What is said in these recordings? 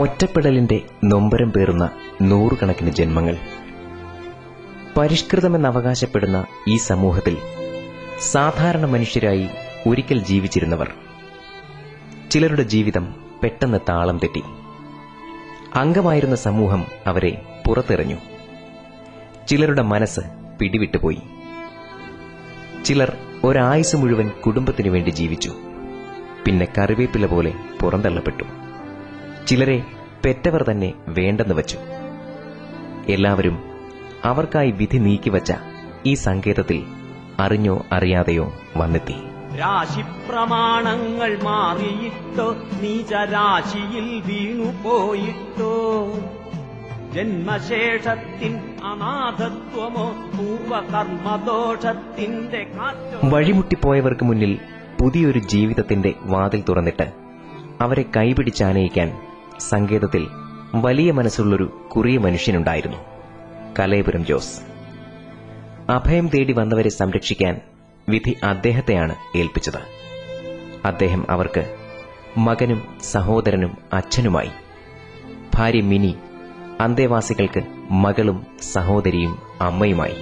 ഒറ്റപ്പെടലിന്റെ നൊമ്പരം പേറുന്ന നൂറുകണക്കിന് ജന്മങ്ങൾ. പരിഷ്കൃതമെന്നവകാശപ്പെടുന്ന ഈ സമൂഹത്തിൽ സാധാരണ മനുഷ്യരായി ഒരിക്കൽ ജീവിച്ചിരുന്നവർ. ചിലരുടെ ജീവിതം പെട്ടെന്ന് താളം തെറ്റി. അംഗമായിരുന്ന സമൂഹം അവരെ പുറത്തെറിഞ്ഞു. ചിലരുടെ മനസ്സ് പിടിവിട്ടുപോയി. ചിലർ ഒരായുസ് മുഴുവൻ കുടുംബത്തിനു വേണ്ടി ജീവിച്ചു. പിന്നെ കറിവേപ്പില പോലെ പുറന്തള്ളപ്പെട്ടു. ചിലരെ പെറ്റവർ തന്നെ വേണ്ടെന്ന് വച്ചു. എല്ലാവരും അവർക്കായി വിധി നീക്കിവച്ച ഈ സങ്കേതത്തിൽ അറിഞ്ഞോ അറിയാതെയോ വന്നെത്തി. രാശിപ്രമാണങ്ങൾ മാറിയിട്ടോ, നീചരാശിയിൽ വീണുപോയിട്ടോ, ജന്മശേഷത്തിൻ അനാഥത്വമോ പൂർവകർമ്മദോഷത്തിന്റെ കാറ്റോ. വഴിമുട്ടിപ്പോയവർക്ക് മുന്നിൽ പുതിയൊരു ജീവിതത്തിന്റെ വാതിൽ തുറന്നിട്ട് അവരെ കൈപിടിച്ചാനയിക്കാൻ സങ്കേതത്തിൽ വലിയ മനസ്സുള്ളൊരു കുറിയ മനുഷ്യനുണ്ടായിരുന്നു, കലയപുരം ജോസ്. അഭയം തേടി വന്നവരെ സംരക്ഷിക്കാൻ വിധി അദ്ദേഹത്തെയാണ് ഏൽപ്പിച്ചത്. അദ്ദേഹം അവർക്ക് മകനും സഹോദരനും അച്ഛനുമായി. ഭാര്യ മിനി അന്തേവാസികൾക്ക് മകളും സഹോദരിയും അമ്മയുമായി.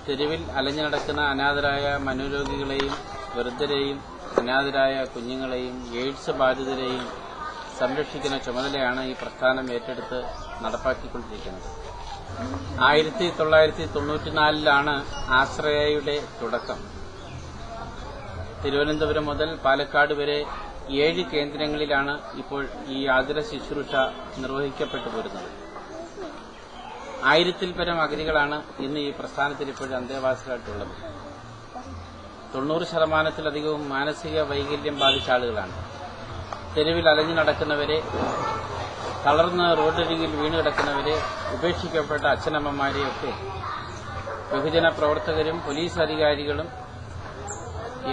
തെരുവിൽ അലഞ്ഞു നടക്കുന്ന അനാഥരായ മനോരോഗികളെയും വൃദ്ധരെയും അനാഥരായ കുഞ്ഞുങ്ങളെയും എയ്ഡ്സ് ബാധിതരെയും സംരക്ഷിക്കുന്ന ചുമതലയാണ് ഈ പ്രസ്ഥാനം ഏറ്റെടുത്ത് നടപ്പാക്കിക്കൊണ്ടിരിക്കുന്നത്. 1994 ആശ്രയയുടെ തുടക്കം. തിരുവനന്തപുരം മുതൽ പാലക്കാട് വരെ 7 കേന്ദ്രങ്ങളിലാണ് ഇപ്പോൾ ഈ ആതുര ശുശ്രൂഷ നിർവഹിക്കപ്പെട്ടു പോരുന്നത്. 1000-ൽ പരം അഗതികളാണ് ഇന്ന് ഈ പ്രസ്ഥാനത്തിൽ ഇപ്പോഴും അന്തേവാസികളായിട്ടുള്ളത്. 90%-ലധികവും മാനസിക വൈകല്യം ബാധിച്ച ആളുകളാണ്. തെരുവിൽ അലഞ്ഞു നടക്കുന്നവരെ, തളർന്ന് റോഡരികിൽ വീണുകിടക്കുന്നവരെ, ഉപേക്ഷിക്കപ്പെട്ട അച്ഛനമ്മമാരെയൊക്കെ ബഹുജന പ്രവർത്തകരും പോലീസ് അധികാരികളും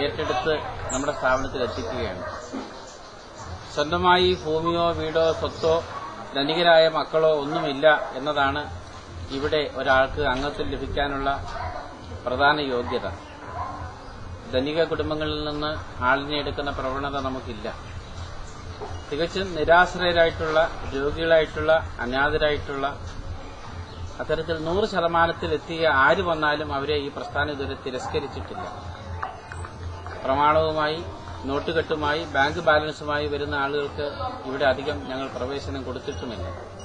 ഏറ്റെടുത്ത് നമ്മുടെ സ്ഥാപനത്തിൽ എത്തിക്കുകയാണ്. സ്വന്തമായി ഭൂമിയോ വീടോ സ്വത്തോ ധനികരായ മക്കളോ ഒന്നുമില്ല എന്നതാണ് ഇവിടെ ഒരാൾക്ക് അംഗത്വം ലഭിക്കാനുള്ള പ്രധാന യോഗ്യത. ധനിക കുടുംബങ്ങളിൽ നിന്ന് ആളിനെ എടുക്കുന്ന പ്രവണത നമുക്കില്ല. തികച്ചും നിരാശ്രയരായിട്ടുള്ള, രോഗികളായിട്ടുള്ള, അനാഥരായിട്ടുള്ള, അത്തരത്തിൽ 100% എത്തിയ ആര് വന്നാലും അവരെ ഈ പ്രസ്ഥാനം ഇതുവരെ തിരസ്കരിച്ചിട്ടില്ല. പ്രമാണവുമായി, നോട്ടുകെട്ടുമായി, ബാങ്ക് ബാലൻസുമായി വരുന്ന ആളുകൾക്ക് ഇവിടെ അധികം ഞങ്ങൾ പ്രവേശനം കൊടുത്തിട്ടുമില്ല.